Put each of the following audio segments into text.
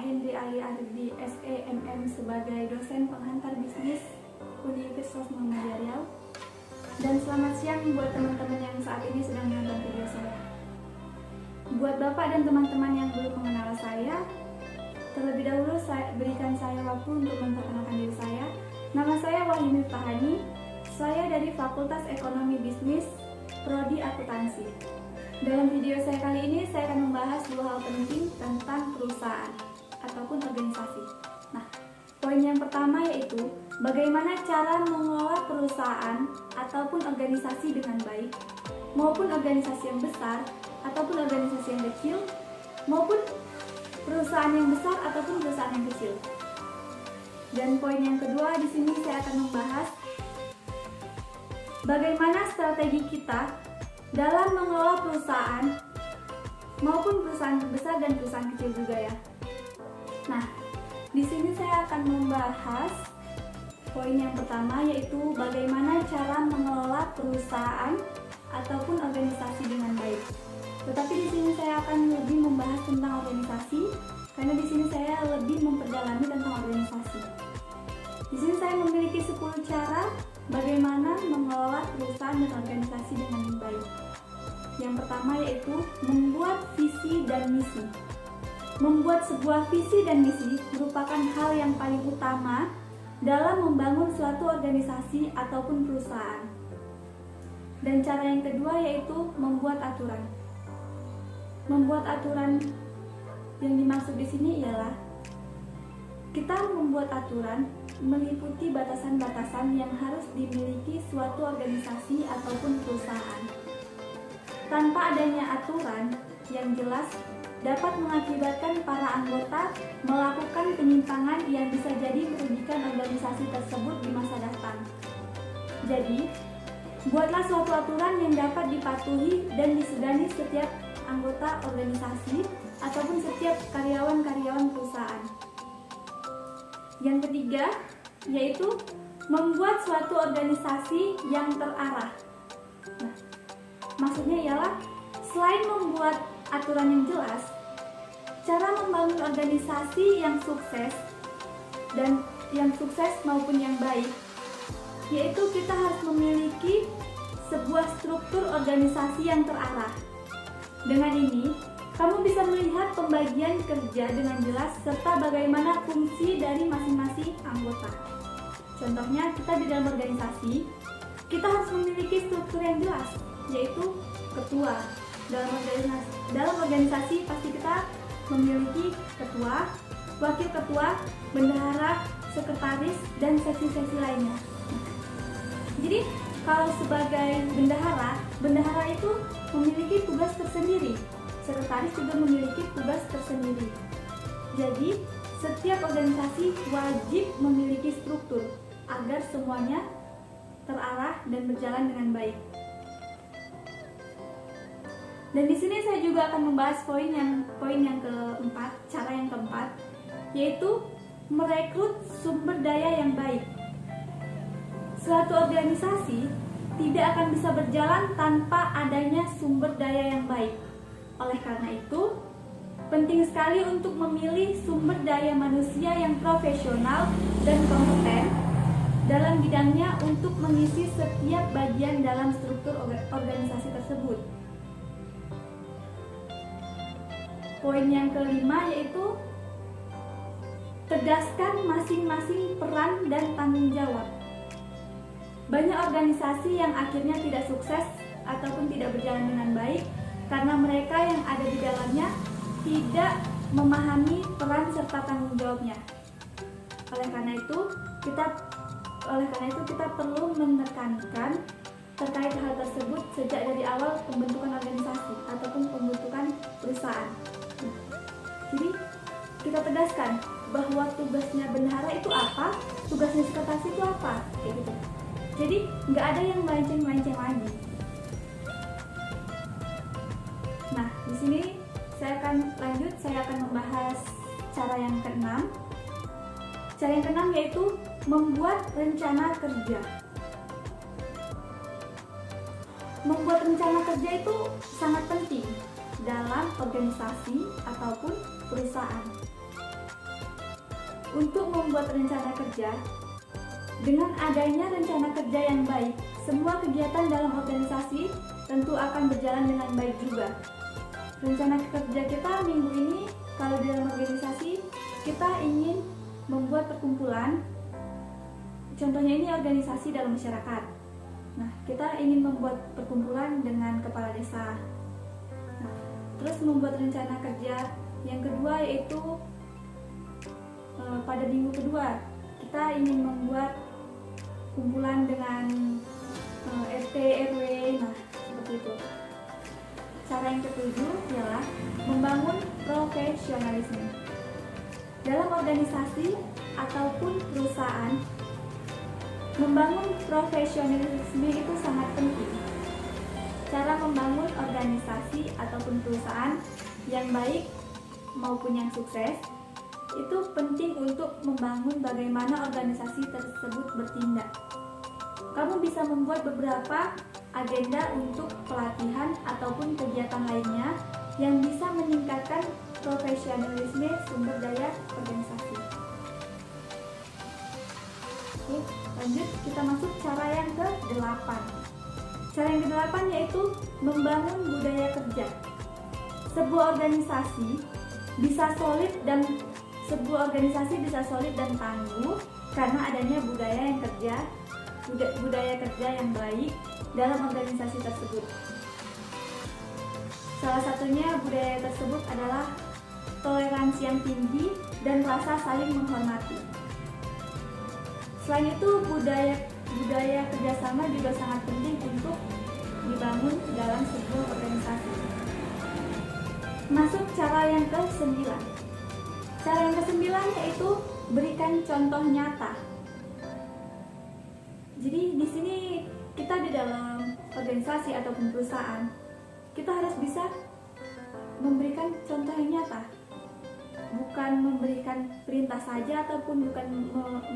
Hendri Ali Ardi SEMM sebagai dosen penghantar bisnis Universitas Muhammadiyah Riau. Dan selamat siang buat teman-teman yang saat ini sedang menonton video saya. Buat Bapak dan teman-teman yang belum mengenal saya, terlebih dahulu berikan saya waktu untuk memperkenalkan diri saya. Nama saya Wahyu Miftahani. Saya dari Fakultas Ekonomi Bisnis, Prodi Akuntansi. Dalam video saya kali ini, saya akan membahas dua hal penting tentang perusahaan ataupun organisasi. Nah, poin yang pertama yaitu bagaimana cara mengelola perusahaan ataupun organisasi dengan baik, maupun organisasi yang besar ataupun organisasi yang kecil, maupun perusahaan yang besar ataupun perusahaan yang kecil. Dan poin yang kedua di sini saya akan membahas bagaimana strategi kita dalam mengelola perusahaan maupun perusahaan besar dan perusahaan kecil juga ya. Nah, di sini saya akan membahas poin yang pertama yaitu bagaimana cara mengelola perusahaan ataupun organisasi dengan baik. Tetapi di sini saya akan lebih membahas tentang organisasi karena di sini saya lebih memperdalami tentang organisasi. Di sini saya memiliki 10 cara bagaimana mengelola perusahaan dan organisasi dengan baik. Yang pertama yaitu membuat visi dan misi. Membuat sebuah visi dan misi merupakan hal yang paling utama dalam membangun suatu organisasi ataupun perusahaan. Dan cara yang kedua yaitu membuat aturan. Membuat aturan yang dimaksud di sini ialah kita membuat aturan meliputi batasan-batasan yang harus dimiliki suatu organisasi ataupun perusahaan. Tanpa adanya aturan yang jelas dapat mengakibatkan para anggota melakukan penyimpangan yang bisa jadi merugikan organisasi tersebut di masa datang. Jadi, buatlah suatu aturan yang dapat dipatuhi dan disegani setiap anggota organisasi ataupun setiap karyawan-karyawan perusahaan. Yang ketiga, yaitu membuat suatu organisasi yang terarah. Nah, maksudnya ialah selain membuat aturan yang jelas, cara membangun organisasi yang sukses dan yang sukses maupun yang baik, yaitu kita harus memiliki sebuah struktur organisasi yang terarah. Dengan ini, kamu bisa melihat pembagian kerja dengan jelas serta bagaimana fungsi dari masing-masing anggota. Contohnya, kita di dalam organisasi, kita harus memiliki struktur yang jelas, yaitu ketua. Dalam organisasi pasti kita memiliki ketua, wakil ketua, bendahara, sekretaris, dan seksi-seksi lainnya. Jadi, kalau sebagai bendahara itu memiliki tugas tersendiri. Sekretaris juga memiliki tugas tersendiri. Jadi, setiap organisasi wajib memiliki struktur agar semuanya terarah dan berjalan dengan baik. Dan di sini saya juga akan membahas poin yang keempat, cara yang keempat, yaitu merekrut sumber daya yang baik. Suatu organisasi tidak akan bisa berjalan tanpa adanya sumber daya yang baik. Oleh karena itu, penting sekali untuk memilih sumber daya manusia yang profesional dan kompeten dalam bidangnya untuk mengisi setiap bagian dalam struktur organisasi tersebut. Poin yang kelima yaitu tegaskan masing-masing peran dan tanggung jawab. Banyak organisasi yang akhirnya tidak sukses ataupun tidak berjalan dengan baik karena mereka yang ada di dalamnya tidak memahami peran serta tanggung jawabnya. Oleh karena itu kita perlu menekankan terkait hal tersebut sejak dari awal pembentukan organisasi ataupun pembentukan perusahaan. Jadi kita tegaskan bahwa tugasnya bendahara itu apa, tugasnya sekretaris itu apa, kayak gitu. Jadi nggak ada yang melenceng-melenceng lagi. Nah, di sini saya akan membahas cara yang keenam. Cara yang keenam yaitu membuat rencana kerja. Membuat rencana kerja itu sangat penting dalam organisasi ataupun perusahaan. untuk membuat rencana kerja. Dengan adanya rencana kerja yang baik, semua kegiatan dalam organisasi tentu akan berjalan dengan baik juga. Rencana kerja kita minggu ini, kalau di dalam organisasi, kita ingin membuat perkumpulan. Contohnya ini organisasi dalam masyarakat. Nah, kita ingin membuat perkumpulan dengan kepala desa. Nah, terus membuat rencana kerja yang kedua yaitu pada minggu kedua kita ingin membuat kumpulan dengan RT RW. Nah, seperti itu. Cara yang ketujuh ialah membangun profesionalisme. Dalam organisasi ataupun perusahaan, membangun profesionalisme itu sangat penting. Cara membangun organisasi ataupun perusahaan yang baik maupun yang sukses itu penting untuk membangun bagaimana organisasi tersebut bertindak. Kamu bisa membuat beberapa agenda untuk pelatihan ataupun kegiatan lainnya yang bisa meningkatkan profesionalisme sumber daya organisasi. Oke, lanjut kita masuk cara yang ke-8. Cara yang ke-8 yaitu membangun budaya kerja. Sebuah organisasi bisa solid dan tangguh karena adanya budaya kerja yang baik dalam organisasi tersebut. Salah satunya budaya tersebut adalah toleransi yang tinggi dan rasa saling menghormati. Selain itu, budaya kerjasama juga sangat penting untuk dibangun dalam sebuah organisasi. Masuk cara yang ke-9. Cara yang ke-9 yaitu berikan contoh nyata. Jadi di sini kita di dalam organisasi ataupun perusahaan, kita harus bisa memberikan contoh yang nyata. Bukan memberikan perintah saja ataupun bukan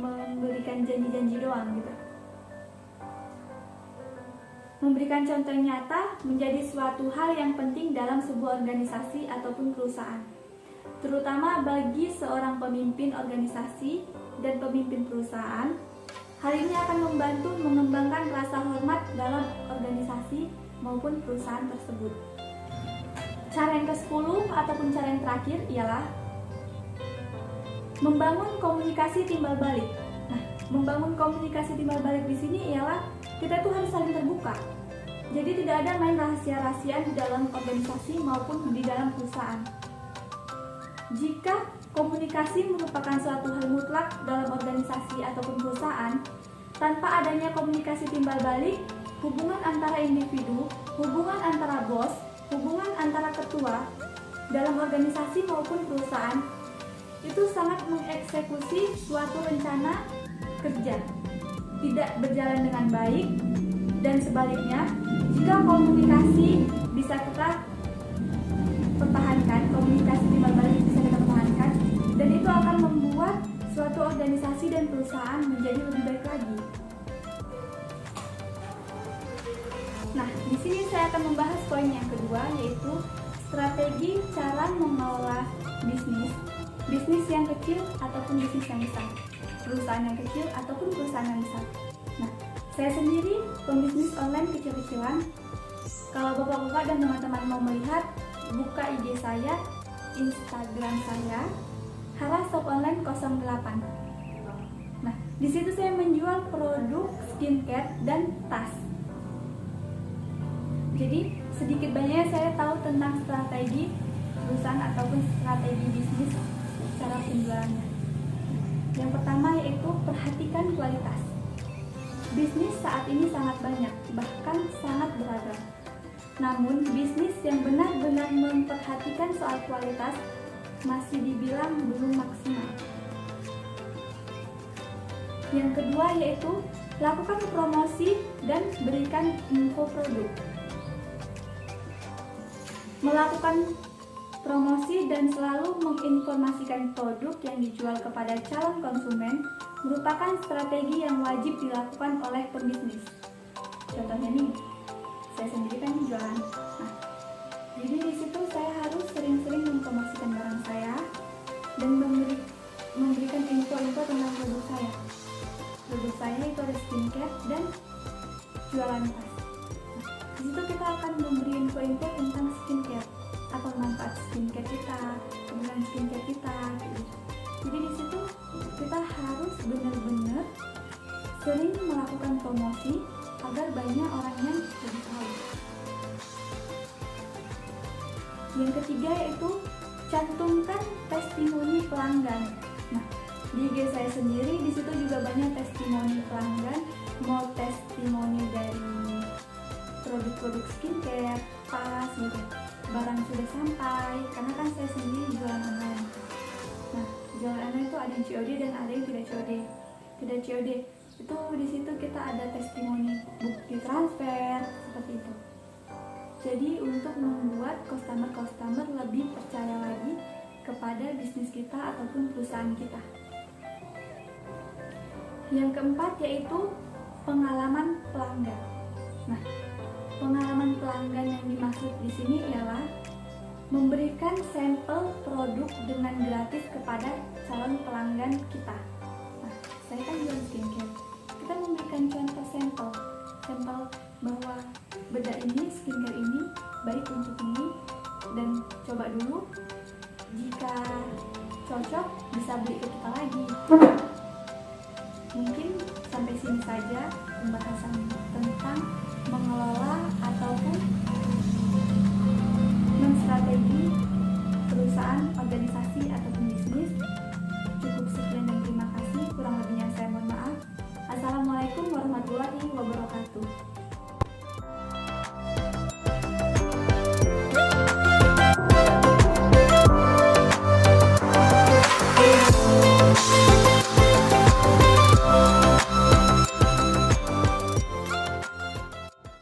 memberikan janji-janji doang gitu. Memberikan contoh nyata menjadi suatu hal yang penting dalam sebuah organisasi ataupun perusahaan, terutama bagi seorang pemimpin organisasi dan pemimpin perusahaan. Hal ini akan membantu mengembangkan rasa hormat dalam organisasi maupun perusahaan tersebut. Cara yang ke-10 ataupun cara yang terakhir ialah membangun komunikasi timbal balik. Nah, membangun komunikasi timbal balik di sini ialah kita tuh harus saling terbuka. Jadi tidak ada main rahasia-rahasiaan di dalam organisasi maupun di dalam perusahaan. Jika komunikasi merupakan suatu hal mutlak dalam organisasi ataupun perusahaan, tanpa adanya komunikasi timbal balik, hubungan antara individu, hubungan antara bos, hubungan antara ketua dalam organisasi maupun perusahaan itu sangat mengeksekusi suatu rencana kerja tidak berjalan dengan baik, dan sebaliknya jika komunikasi bisa kita pertahankan, komunikasi timbal balik bisa kita pertahankan, dan itu akan membuat suatu organisasi dan perusahaan menjadi lebih baik lagi. Nah, di sini saya akan membahas poin yang kedua, yaitu strategi cara mengelola bisnis yang kecil ataupun bisnis yang besar, perusahaan yang kecil ataupun perusahaan yang besar. Nah, saya sendiri pembisnis online kecil-kecilan. Kalau bapak-bapak dan teman-teman mau melihat, buka IG saya, Instagram saya, Hara Shop Online 08. Nah, di situ saya menjual produk skincare dan tas. Jadi sedikit banyaknya saya tahu tentang strategi perusahaan ataupun strategi bisnis cara penjualannya. Yang pertama yaitu perhatikan kualitas. Bisnis saat ini sangat banyak, bahkan sangat beragam. Namun bisnis yang benar-benar memperhatikan soal kualitas masih dibilang belum maksimal. Yang kedua yaitu lakukan promosi dan berikan info produk. Melakukan promosi dan selalu menginformasikan produk yang dijual kepada calon konsumen merupakan strategi yang wajib dilakukan oleh pembisnis. Contohnya nih, saya sendiri kan jualan. Nah, jadi di situ saya harus sering-sering mempromosikan barang saya dan memberikan info skincare dan jualan tas. Di situ kita akan memberi info-info tentang skincare, apa manfaat skincare kita, kegunaan skincare kita, gitu. Jadi di situ kita harus benar-benar sering melakukan promosi agar banyak orang yang lebih tahu. Yang ketiga yaitu cantumkan testimoni pelanggan. Nah, di IG saya sendiri di situ juga banyak testimoni pelanggan, mau testimoni dari produk-produk skincare, tas gitu, barang sudah sampai, karena kan saya sendiri jualan online. Nah, jualan online itu ada yang COD dan ada yang tidak COD. Tidak COD itu di situ kita ada testimoni bukti transfer seperti itu. Jadi untuk membuat customer lebih percaya lagi kepada bisnis kita ataupun perusahaan kita. Yang keempat yaitu pengalaman pelanggan. Nah, pengalaman pelanggan yang dimaksud di sini ialah memberikan sampel produk dengan gratis kepada calon pelanggan kita. Nah, saya kan jual skincare. Kita memberikan contoh sampel bahwa bedak ini, skincare ini baik untuk ini, dan coba dulu. Jika cocok bisa beli ke kita lagi.